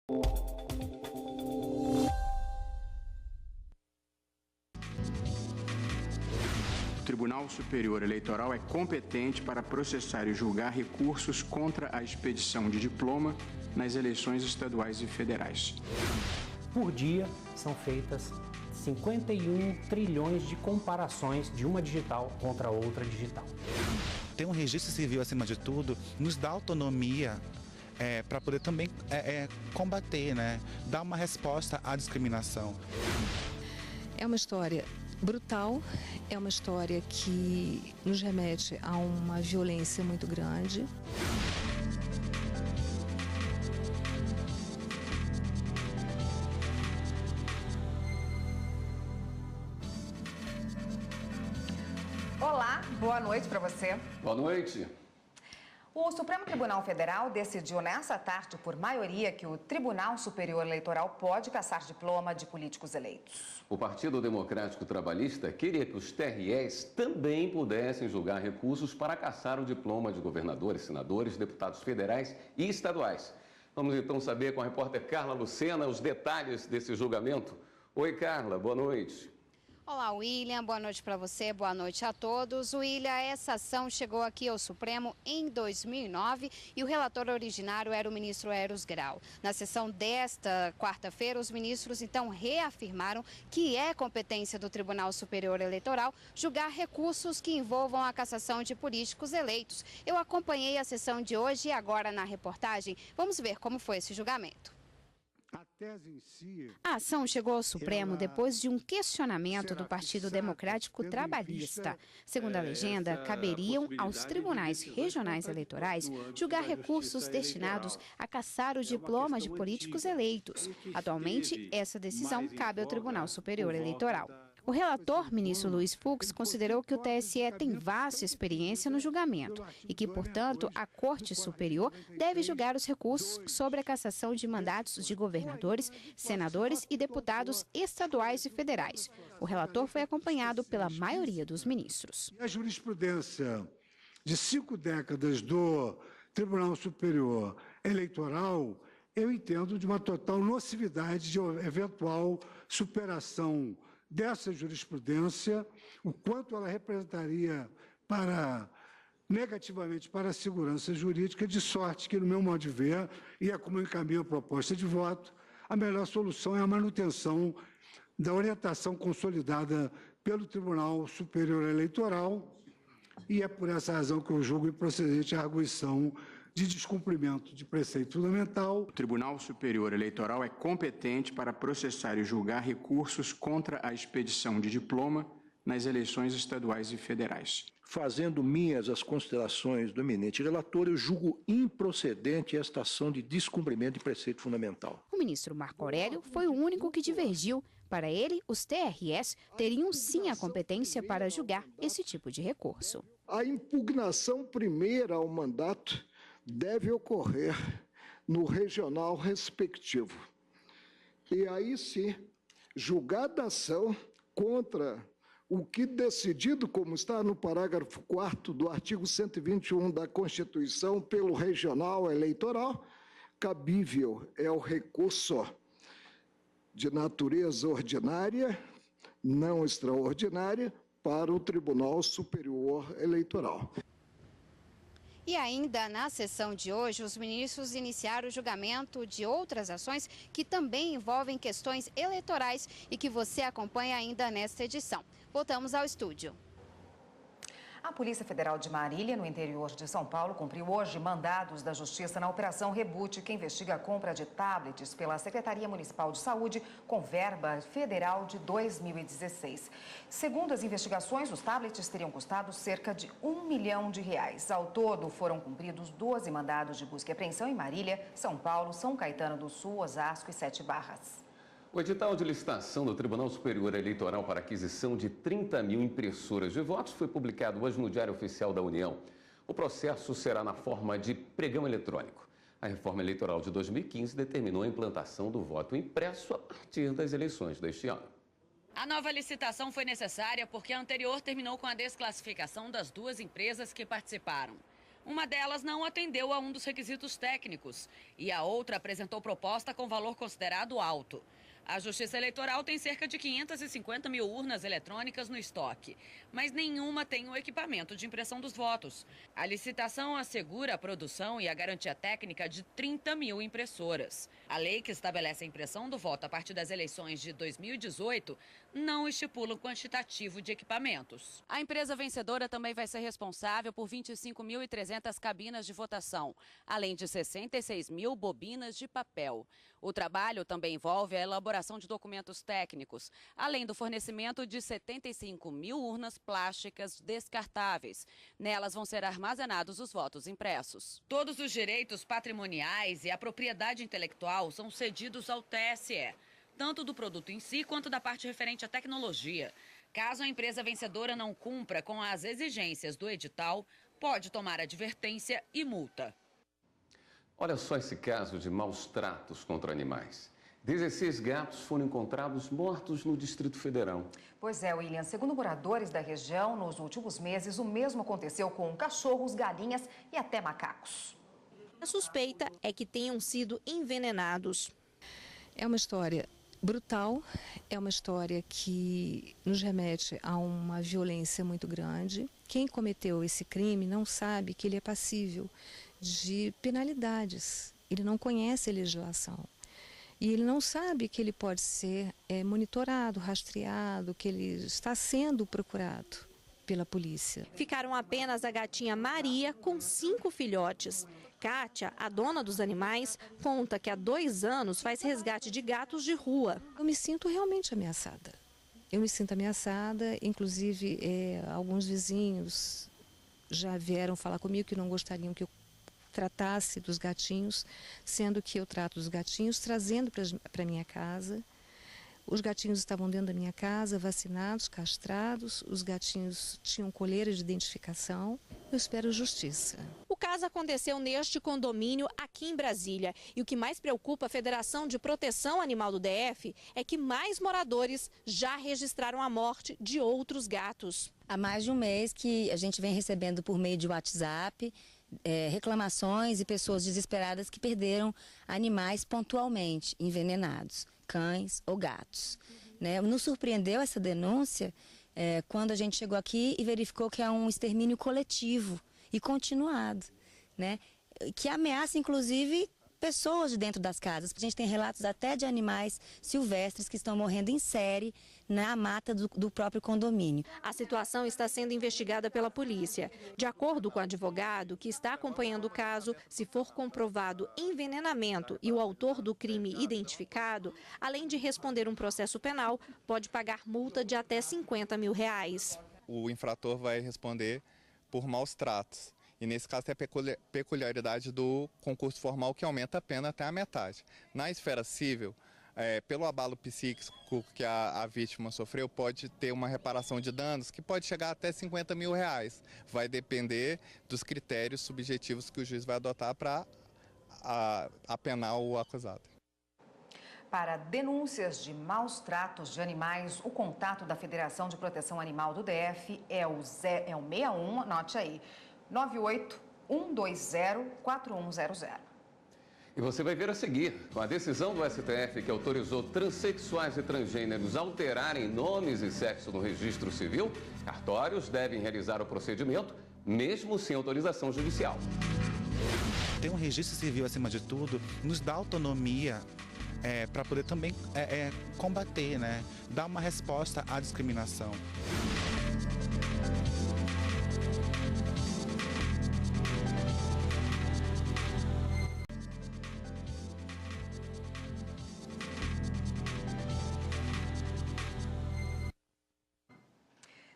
O Tribunal Superior Eleitoral é competente para processar e julgar recursos contra a expedição de diploma nas eleições estaduais e federais. Por dia, são feitas 51 trilhões de comparações de uma digital contra outra digital. Ter um registro civil, acima de tudo, nos dá autonomia para poder também combater, dar uma resposta à discriminação. É uma história brutal, é uma história que nos remete a uma violência muito grande. Olá, boa noite para você. Boa noite. O Supremo Tribunal Federal decidiu nessa tarde, por maioria, que o Tribunal Superior Eleitoral pode cassar diploma de políticos eleitos. O Partido Democrático Trabalhista queria que os TREs também pudessem julgar recursos para cassar o diploma de governadores, senadores, deputados federais e estaduais. Vamos então saber com a repórter Carla Lucena os detalhes desse julgamento. Oi, Carla, boa noite. Olá, William. Boa noite para você, boa noite a todos. William, essa ação chegou aqui ao Supremo em 2009 e o relator originário era o ministro Eros Grau. Na sessão desta quarta-feira, os ministros então reafirmaram que é competência do Tribunal Superior Eleitoral julgar recursos que envolvam a cassação de políticos eleitos. Eu acompanhei a sessão de hoje e agora na reportagem vamos ver como foi esse julgamento. A ação chegou ao Supremo depois de um questionamento do Partido Democrático Trabalhista. Segundo a legenda, caberiam aos tribunais regionais eleitorais julgar recursos destinados a cassar o diploma de políticos eleitos. Atualmente, essa decisão cabe ao Tribunal Superior Eleitoral. O relator, ministro Luiz Fux, considerou que o TSE tem vasta experiência no julgamento e que, portanto, a Corte Superior deve julgar os recursos sobre a cassação de mandatos de governadores, senadores e deputados estaduais e federais. O relator foi acompanhado pela maioria dos ministros. A jurisprudência de 5 décadas do Tribunal Superior Eleitoral, eu entendo de uma total nocividade de eventual superação dessa jurisprudência, o quanto ela representaria negativamente para a segurança jurídica, de sorte que, no meu modo de ver, e é como eu encaminho a proposta de voto, a melhor solução é a manutenção da orientação consolidada pelo Tribunal Superior Eleitoral, e é por essa razão que eu julgo improcedente a arguição de descumprimento de preceito fundamental. O Tribunal Superior Eleitoral é competente para processar e julgar recursos contra a expedição de diploma nas eleições estaduais e federais. Fazendo minhas as considerações do eminente relator, eu julgo improcedente esta ação de descumprimento de preceito fundamental. O ministro Marco Aurélio foi o único que divergiu. Para ele, os TREs teriam sim a competência para julgar esse tipo de recurso. A impugnação primeira ao mandato deve ocorrer no regional respectivo. E aí sim, julgada a ação contra o que decidido, como está no parágrafo 4º do artigo 121 da Constituição, pelo regional eleitoral, cabível é o recurso de natureza ordinária, não extraordinária, para o Tribunal Superior Eleitoral. E ainda na sessão de hoje, os ministros iniciaram o julgamento de outras ações que também envolvem questões eleitorais e que você acompanha ainda nesta edição. Voltamos ao estúdio. A Polícia Federal de Marília, no interior de São Paulo, cumpriu hoje mandados da Justiça na Operação Reboot, que investiga a compra de tablets pela Secretaria Municipal de Saúde com verba federal de 2016. Segundo as investigações, os tablets teriam custado cerca de R$1 milhão. Ao todo, foram cumpridos 12 mandados de busca e apreensão em Marília, São Paulo, São Caetano do Sul, Osasco e 7 Barras. O edital de licitação do Tribunal Superior Eleitoral para aquisição de 30 mil impressoras de votos foi publicado hoje no Diário Oficial da União. O processo será na forma de pregão eletrônico. A reforma eleitoral de 2015 determinou a implantação do voto impresso a partir das eleições deste ano. A nova licitação foi necessária porque a anterior terminou com a desclassificação das 2 empresas que participaram. Uma delas não atendeu a um dos requisitos técnicos e a outra apresentou proposta com valor considerado alto. A Justiça Eleitoral tem cerca de 550 mil urnas eletrônicas no estoque, mas nenhuma tem o equipamento de impressão dos votos. A licitação assegura a produção e a garantia técnica de 30 mil impressoras. A lei que estabelece a impressão do voto a partir das eleições de 2018 não estipula o quantitativo de equipamentos. A empresa vencedora também vai ser responsável por 25.300 cabinas de votação, além de 66 mil bobinas de papel. O trabalho também envolve a elaboração de documentos técnicos, além do fornecimento de 75 mil urnas plásticas descartáveis. Nelas vão ser armazenados os votos impressos. Todos os direitos patrimoniais e a propriedade intelectual são cedidos ao TSE, tanto do produto em si quanto da parte referente à tecnologia. Caso a empresa vencedora não cumpra com as exigências do edital, pode tomar advertência e multa. Olha só esse caso de maus tratos contra animais. 16 gatos foram encontrados mortos no Distrito Federal. Pois é, William. Segundo moradores da região, nos últimos meses, o mesmo aconteceu com cachorros, galinhas e até macacos. A suspeita é que tenham sido envenenados. É uma história brutal, é uma história que nos remete a uma violência muito grande. Quem cometeu esse crime não sabe que ele é passível de penalidades. Ele não conhece a legislação. E ele não sabe que ele pode ser monitorado, rastreado, que ele está sendo procurado pela polícia. Ficaram apenas a gatinha Maria com 5 filhotes. Kátia, a dona dos animais, conta que há 2 anos faz resgate de gatos de rua. Eu me sinto realmente ameaçada. Eu me sinto ameaçada, inclusive alguns vizinhos já vieram falar comigo que não gostariam que eu tratasse dos gatinhos, sendo que eu trato dos gatinhos, trazendo para minha casa. Os gatinhos estavam dentro da minha casa, vacinados, castrados, os gatinhos tinham coleiras de identificação. Eu espero justiça. O caso aconteceu neste condomínio aqui em Brasília. E o que mais preocupa a Federação de Proteção Animal do DF é que mais moradores já registraram a morte de outros gatos. Há mais de um mês que a gente vem recebendo por meio de WhatsApp reclamações e pessoas desesperadas que perderam animais pontualmente envenenados, cães ou gatos. Nos surpreendeu essa denúncia quando a gente chegou aqui e verificou que é um extermínio coletivo e continuado, que ameaça inclusive pessoas de dentro das casas. A gente tem relatos até de animais silvestres que estão morrendo em série na mata do próprio condomínio. A situação está sendo investigada pela polícia. De acordo com o advogado que está acompanhando o caso, se for comprovado envenenamento e o autor do crime identificado, além de responder um processo penal, pode pagar multa de até R$50 mil. O infrator vai responder por maus tratos. E nesse caso tem a peculiaridade do concurso formal, que aumenta a pena até a metade. Na esfera civil, pelo abalo psíquico que a vítima sofreu, pode ter uma reparação de danos que pode chegar até R$50 mil. Vai depender dos critérios subjetivos que o juiz vai adotar para apenar o acusado. Para denúncias de maus tratos de animais, o contato da Federação de Proteção Animal do DF é o 61, anote aí, 98-120-4100. E você vai ver a seguir, com a decisão do STF que autorizou transexuais e transgêneros alterarem nomes e sexo no registro civil, cartórios devem realizar o procedimento, mesmo sem autorização judicial. Ter um registro civil, acima de tudo, nos dá autonomia para poder também combater, dar uma resposta à discriminação.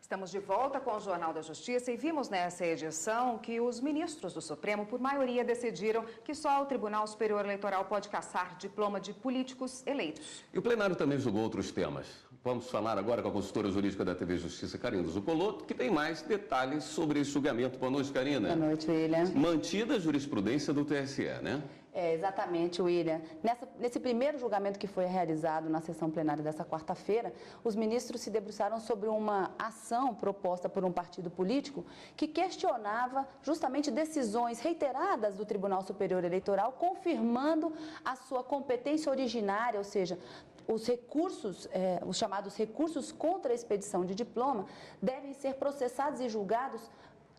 Estamos de volta com o Jornal da Justiça e vimos nessa edição que os ministros do Supremo, por maioria, decidiram que só o Tribunal Superior Eleitoral pode cassar diploma de políticos eleitos. E o plenário também julgou outros temas. Vamos falar agora com a consultora jurídica da TV Justiça, Karina Zuccolotto, que tem mais detalhes sobre esse julgamento. Boa noite, Karina. Boa noite, William. Mantida a jurisprudência do TSE, né? Exatamente, William. Nesse primeiro julgamento que foi realizado na sessão plenária dessa quarta-feira, os ministros se debruçaram sobre uma ação proposta por um partido político que questionava justamente decisões reiteradas do Tribunal Superior Eleitoral, confirmando a sua competência originária, ou seja, os recursos, os chamados recursos contra a expedição de diploma, devem ser processados e julgados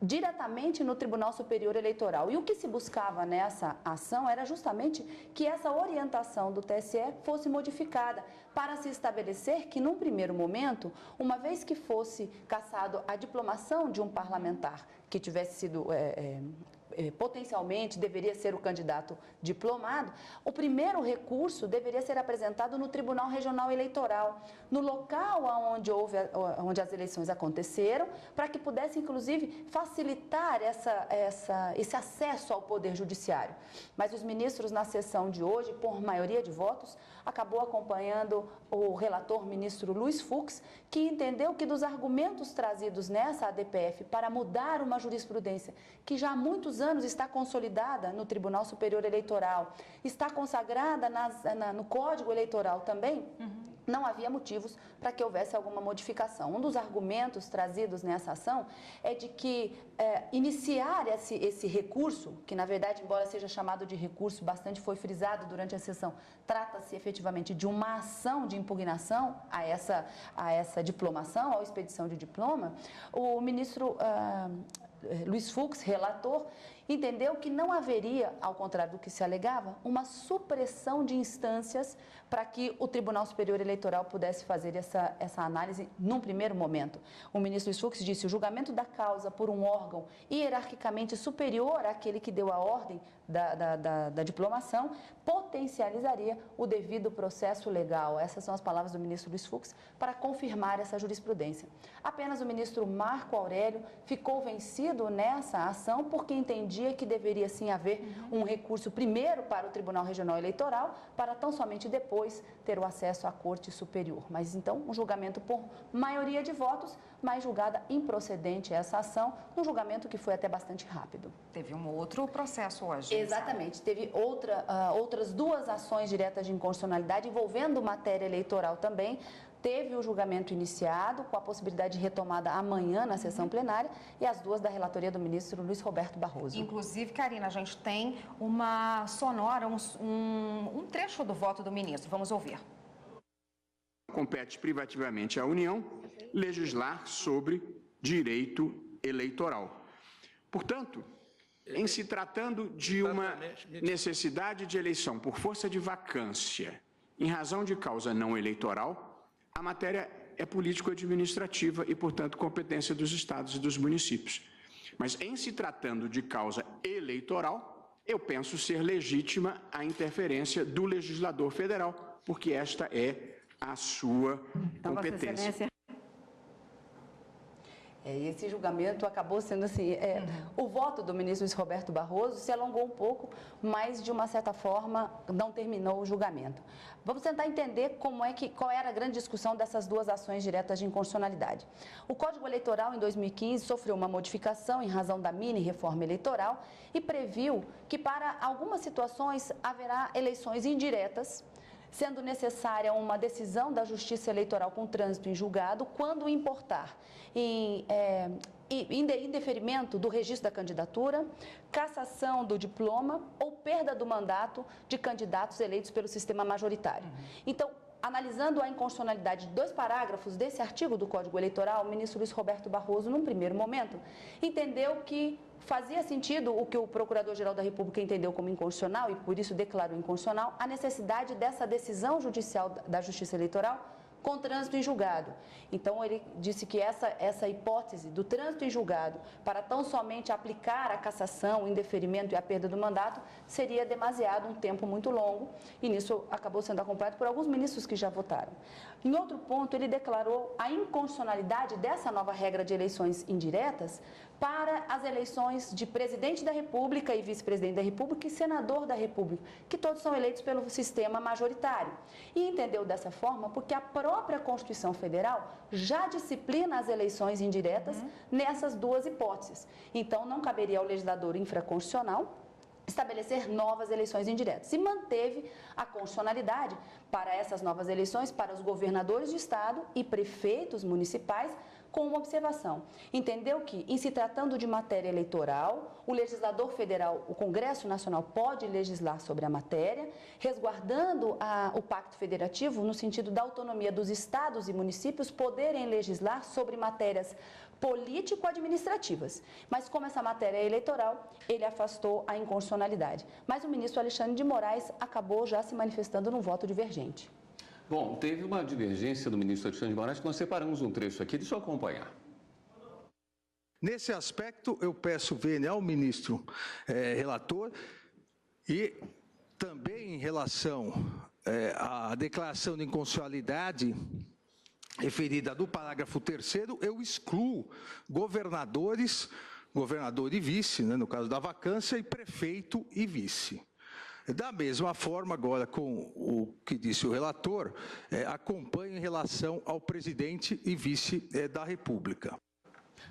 diretamente no Tribunal Superior Eleitoral. E o que se buscava nessa ação era justamente que essa orientação do TSE fosse modificada para se estabelecer que, num primeiro momento, uma vez que fosse cassado a diplomação de um parlamentar que tivesse sido potencialmente deveria ser o candidato diplomado, o primeiro recurso deveria ser apresentado no Tribunal Regional Eleitoral, no local onde as eleições aconteceram, para que pudesse, inclusive, facilitar esse acesso ao Poder Judiciário. Mas os ministros, na sessão de hoje, por maioria de votos, acabou acompanhando o relator ministro Luiz Fux, que entendeu que dos argumentos trazidos nessa ADPF para mudar uma jurisprudência que já há muitos anos está consolidada no Tribunal Superior Eleitoral, está consagrada no Código Eleitoral também, não havia motivos para que houvesse alguma modificação. Um dos argumentos trazidos nessa ação é de que iniciar esse recurso, que na verdade, embora seja chamado de recurso, bastante foi frisado durante a sessão, trata-se efetivamente de uma ação de impugnação a essa diplomação, à expedição de diploma. O ministro Luiz Fux, relator, entendeu que não haveria, ao contrário do que se alegava, uma supressão de instâncias para que o Tribunal Superior Eleitoral pudesse fazer essa análise num primeiro momento. O ministro Luiz Fux disse: o julgamento da causa por um órgão hierarquicamente superior àquele que deu a ordem da diplomação potencializaria o devido processo legal. Essas são as palavras do ministro Luiz Fux para confirmar essa jurisprudência. Apenas o ministro Marco Aurélio ficou vencido nessa ação porque entendia que deveria sim haver um recurso primeiro para o Tribunal Regional Eleitoral, para tão somente depois ter o acesso à Corte Superior. Mas então, um julgamento por maioria de votos, mas julgada improcedente essa ação, um julgamento que foi até bastante rápido. Teve um outro processo hoje. Exatamente. Teve outras duas ações diretas de inconstitucionalidade envolvendo matéria eleitoral também. Teve o julgamento iniciado, com a possibilidade de retomada amanhã na sessão plenária, e as duas da relatoria do ministro Luiz Roberto Barroso. Inclusive, Karina, a gente tem uma sonora, um trecho do voto do ministro. Vamos ouvir. Compete privativamente à União legislar sobre direito eleitoral. Portanto, em se tratando de uma necessidade de eleição por força de vacância em razão de causa não eleitoral, a matéria é político-administrativa e, portanto, competência dos estados e dos municípios. Mas, em se tratando de causa eleitoral, eu penso ser legítima a interferência do legislador federal, porque esta é a sua competência. Esse julgamento acabou sendo assim, o voto do ministro Luiz Roberto Barroso se alongou um pouco, mas de uma certa forma não terminou o julgamento. Vamos tentar entender qual era a grande discussão dessas duas ações diretas de inconstitucionalidade. O Código Eleitoral, em 2015, sofreu uma modificação em razão da mini-reforma eleitoral e previu que para algumas situações haverá eleições indiretas, sendo necessária uma decisão da Justiça Eleitoral com trânsito em julgado, quando importar em indeferimento do registro da candidatura, cassação do diploma ou perda do mandato de candidatos eleitos pelo sistema majoritário. Então, analisando a inconstitucionalidade de 2 parágrafos desse artigo do Código Eleitoral, o ministro Luiz Roberto Barroso, num primeiro momento, entendeu que fazia sentido o que o Procurador-Geral da República entendeu como inconstitucional e, por isso, declarou inconstitucional a necessidade dessa decisão judicial da Justiça Eleitoral com trânsito em julgado. Então, ele disse que essa hipótese do trânsito em julgado para tão somente aplicar a cassação, o indeferimento e a perda do mandato seria demasiado, um tempo muito longo, e nisso acabou sendo acompanhado por alguns ministros que já votaram. Em outro ponto, ele declarou a inconstitucionalidade dessa nova regra de eleições indiretas para as eleições de presidente da República e vice-presidente da República e senador da República, que todos são eleitos pelo sistema majoritário. E entendeu dessa forma porque a própria Constituição Federal já disciplina as eleições indiretas nessas duas hipóteses. Então, não caberia ao legislador infraconstitucional estabelecer novas eleições indiretas. E manteve a constitucionalidade para essas novas eleições para os governadores de estado e prefeitos municipais, com uma observação. Entendeu que, em se tratando de matéria eleitoral, o legislador federal, o Congresso Nacional, pode legislar sobre a matéria, resguardando o Pacto Federativo no sentido da autonomia dos estados e municípios poderem legislar sobre matérias político-administrativas. Mas como essa matéria é eleitoral, ele afastou a inconstitucionalidade. Mas o ministro Alexandre de Moraes acabou já se manifestando num voto divergente. Bom, teve uma divergência do ministro Alexandre de Moraes que nós separamos um trecho aqui, deixa eu acompanhar. Nesse aspecto, eu peço vênia ao ministro relator e também em relação à declaração de inconstitucionalidade referida do parágrafo 3º, eu excluo governador e vice, né, no caso da vacância, e prefeito e vice. Da mesma forma, agora, com o que disse o relator, acompanho em relação ao presidente e vice da República.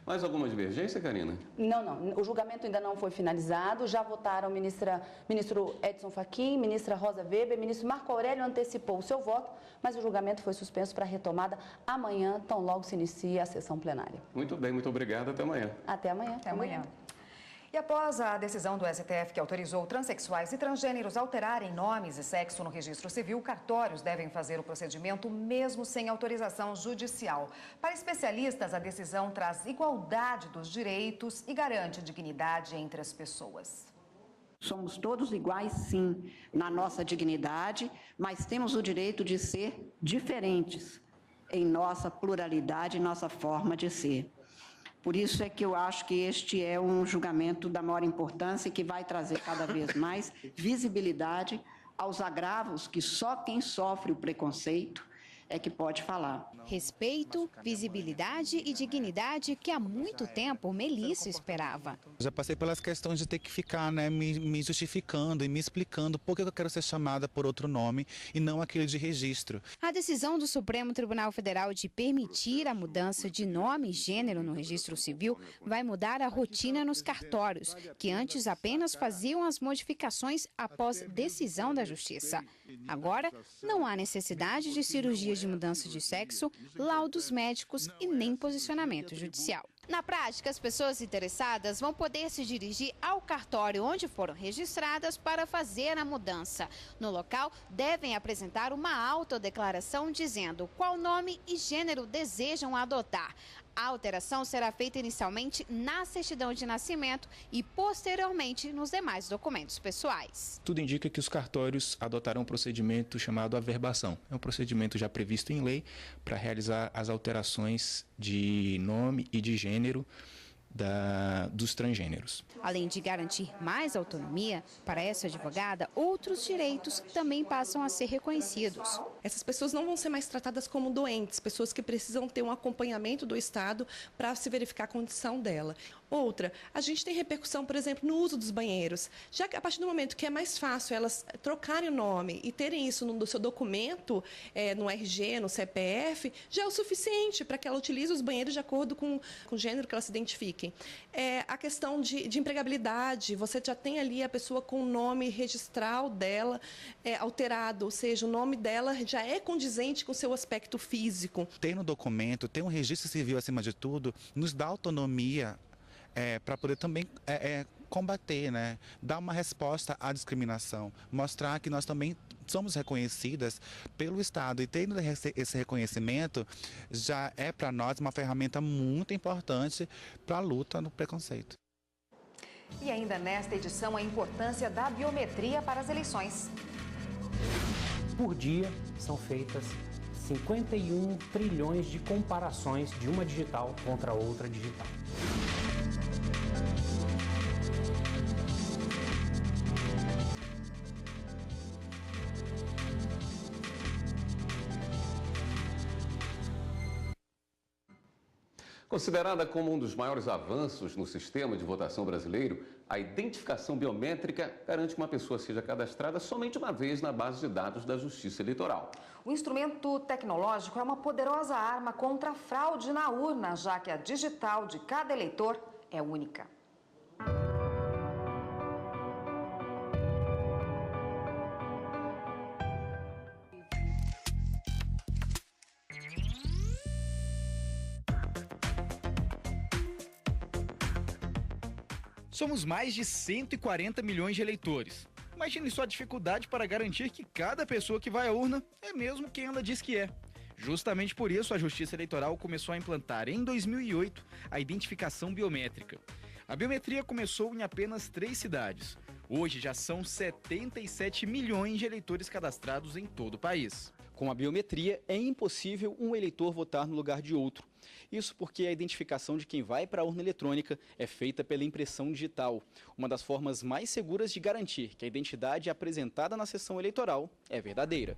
Mais alguma divergência, Karina? Não. O julgamento ainda não foi finalizado. Já votaram ministro Edson Fachin, ministra Rosa Weber, ministro Marco Aurélio antecipou o seu voto, mas o julgamento foi suspenso para retomada amanhã, tão logo se inicia a sessão plenária. Muito bem, muito obrigado. Até amanhã. Até amanhã. Até amanhã. E após a decisão do STF que autorizou transexuais e transgêneros alterarem nomes e sexo no registro civil, cartórios devem fazer o procedimento mesmo sem autorização judicial. Para especialistas, a decisão traz igualdade dos direitos e garante dignidade entre as pessoas. Somos todos iguais, sim, na nossa dignidade, mas temos o direito de ser diferentes em nossa pluralidade, nossa forma de ser. Por isso é que eu acho que este é um julgamento da maior importância e que vai trazer cada vez mais visibilidade aos agravos que só quem sofre o preconceito é que pode falar. Respeito, visibilidade e dignidade que há muito tempo Melissa esperava. Já passei pelas questões de ter que ficar, né, me justificando e me explicando por que eu quero ser chamada por outro nome e não aquele de registro. A decisão do Supremo Tribunal Federal de permitir a mudança de nome e gênero no registro civil vai mudar a rotina nos cartórios, que antes apenas faziam as modificações após decisão da Justiça. Agora, não há necessidade de cirurgias de mudança de sexo, laudos médicos e nem posicionamento judicial. Na prática, as pessoas interessadas vão poder se dirigir ao cartório onde foram registradas para fazer a mudança. No local, devem apresentar uma autodeclaração dizendo qual nome e gênero desejam adotar. A alteração será feita inicialmente na certidão de nascimento e posteriormente nos demais documentos pessoais. Tudo indica que os cartórios adotarão um procedimento chamado averbação. É um procedimento já previsto em lei para realizar as alterações de nome e de gênero dos transgêneros. Além de garantir mais autonomia, para essa advogada, outros direitos também passam a ser reconhecidos. Essas pessoas não vão ser mais tratadas como doentes, pessoas que precisam ter um acompanhamento do Estado para se verificar a condição dela. Outra, a gente tem repercussão, por exemplo, no uso dos banheiros. Já que a partir do momento que é mais fácil elas trocarem o nome e terem isso no seu documento, no RG, no CPF, já é o suficiente para que ela utilize os banheiros de acordo com o gênero que ela se identifique. A questão de empregabilidade, você já tem ali a pessoa com o nome registral dela alterado, ou seja, o nome dela já é condizente com o seu aspecto físico. Ter no documento, ter um registro civil acima de tudo, nos dá autonomia para poder também combater, né? Dar uma resposta à discriminação, mostrar que nós também somos reconhecidas pelo Estado e tendo esse reconhecimento já é para nós uma ferramenta muito importante para a luta no preconceito. E ainda nesta edição, a importância da biometria para as eleições. Por dia, são feitas 51 trilhões de comparações de uma digital contra outra digital. Considerada como um dos maiores avanços no sistema de votação brasileiro, a identificação biométrica garante que uma pessoa seja cadastrada somente uma vez na base de dados da Justiça Eleitoral. O instrumento tecnológico é uma poderosa arma contra a fraude na urna, já que a digital de cada eleitor é única. Somos mais de 140 milhões de eleitores. Imagine só a dificuldade para garantir que cada pessoa que vai à urna é mesmo quem ela diz que é. Justamente por isso, a Justiça Eleitoral começou a implantar em 2008 a identificação biométrica. A biometria começou em apenas 3 cidades. Hoje já são 77 milhões de eleitores cadastrados em todo o país. Com a biometria, é impossível um eleitor votar no lugar de outro. Isso porque a identificação de quem vai para a urna eletrônica é feita pela impressão digital, uma das formas mais seguras de garantir que a identidade apresentada na sessão eleitoral é verdadeira.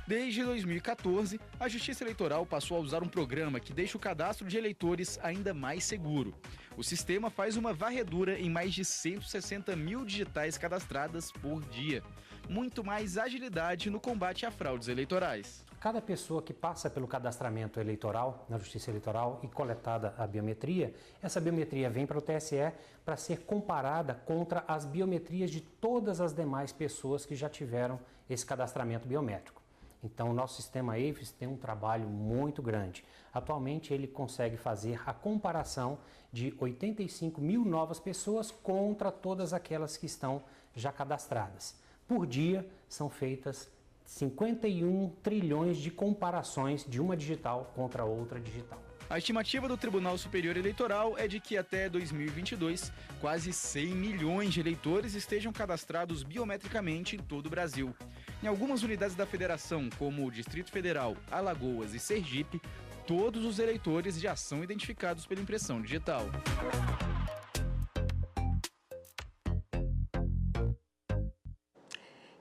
Desde 2014, a Justiça Eleitoral passou a usar um programa que deixa o cadastro de eleitores ainda mais seguro. O sistema faz uma varredura em mais de 160 mil digitais cadastradas por dia. Muito mais agilidade no combate a fraudes eleitorais. Cada pessoa que passa pelo cadastramento eleitoral, na Justiça Eleitoral, e coletada a biometria, essa biometria vem para o TSE para ser comparada contra as biometrias de todas as demais pessoas que já tiveram esse cadastramento biométrico. Então, o nosso sistema EIFES tem um trabalho muito grande. Atualmente, ele consegue fazer a comparação de 85 mil novas pessoas contra todas aquelas que estão já cadastradas. Por dia, são feitas 51 trilhões de comparações de uma digital contra outra digital. A estimativa do Tribunal Superior Eleitoral é de que até 2022, quase 100 milhões de eleitores estejam cadastrados biometricamente em todo o Brasil. Em algumas unidades da federação, como o Distrito Federal, Alagoas e Sergipe, todos os eleitores já são identificados pela impressão digital.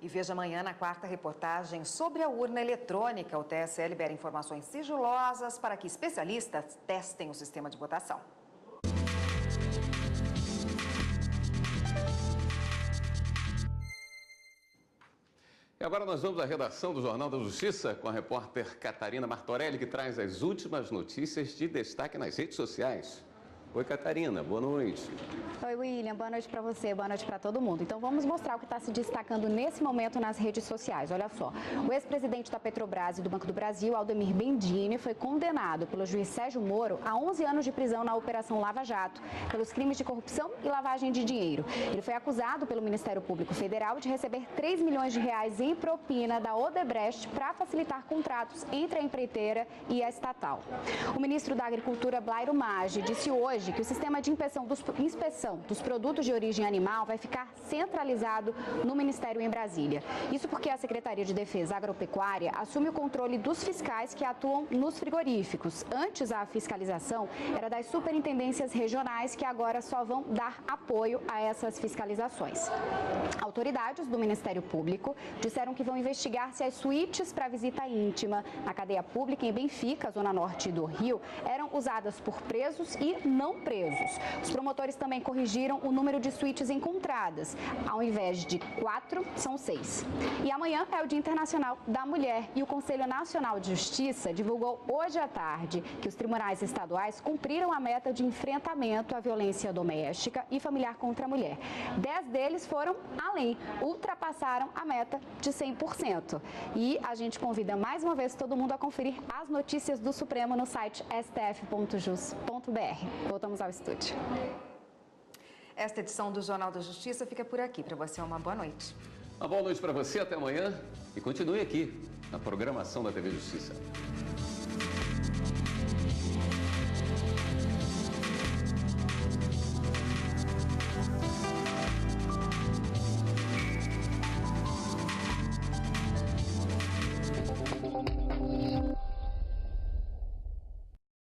E veja amanhã na 4ª reportagem sobre a urna eletrônica. O TSE libera informações sigilosas para que especialistas testem o sistema de votação. E agora nós vamos à redação do Jornal da Justiça com a repórter Catarina Martorelli, que traz as últimas notícias de destaque nas redes sociais. Oi, Catarina, boa noite. Oi, William, boa noite para você, boa noite para todo mundo. Então vamos mostrar o que está se destacando nesse momento nas redes sociais. Olha só, o ex-presidente da Petrobras e do Banco do Brasil, Aldemir Bendini, foi condenado pelo juiz Sérgio Moro a 11 anos de prisão na Operação Lava Jato, pelos crimes de corrupção e lavagem de dinheiro. Ele foi acusado pelo Ministério Público Federal de receber 3 milhões de reais em propina da Odebrecht para facilitar contratos entre a empreiteira e a estatal. O ministro da Agricultura, Blairo Maggi, disse hoje que o sistema de inspeção dos produtos de origem animal vai ficar centralizado no Ministério em Brasília. Isso porque a Secretaria de Defesa Agropecuária assume o controle dos fiscais que atuam nos frigoríficos. Antes, a fiscalização era das superintendências regionais, que agora só vão dar apoio a essas fiscalizações. Autoridades do Ministério Público disseram que vão investigar se as suítes para visita íntima na cadeia pública em Benfica, zona norte do Rio, eram usadas por presos e não presos. Os promotores também corrigiram o número de suítes encontradas. Ao invés de 4, são 6. E amanhã é o Dia Internacional da Mulher e o Conselho Nacional de Justiça divulgou hoje à tarde que os tribunais estaduais cumpriram a meta de enfrentamento à violência doméstica e familiar contra a mulher. 10 deles foram além, ultrapassaram a meta de 100%. E a gente convida mais uma vez todo mundo a conferir as notícias do Supremo no site stf.jus.br. Voltamos ao estúdio. Esta edição do Jornal da Justiça fica por aqui. Para você, uma boa noite. Uma boa noite para você, até amanhã. E continue aqui na programação da TV Justiça.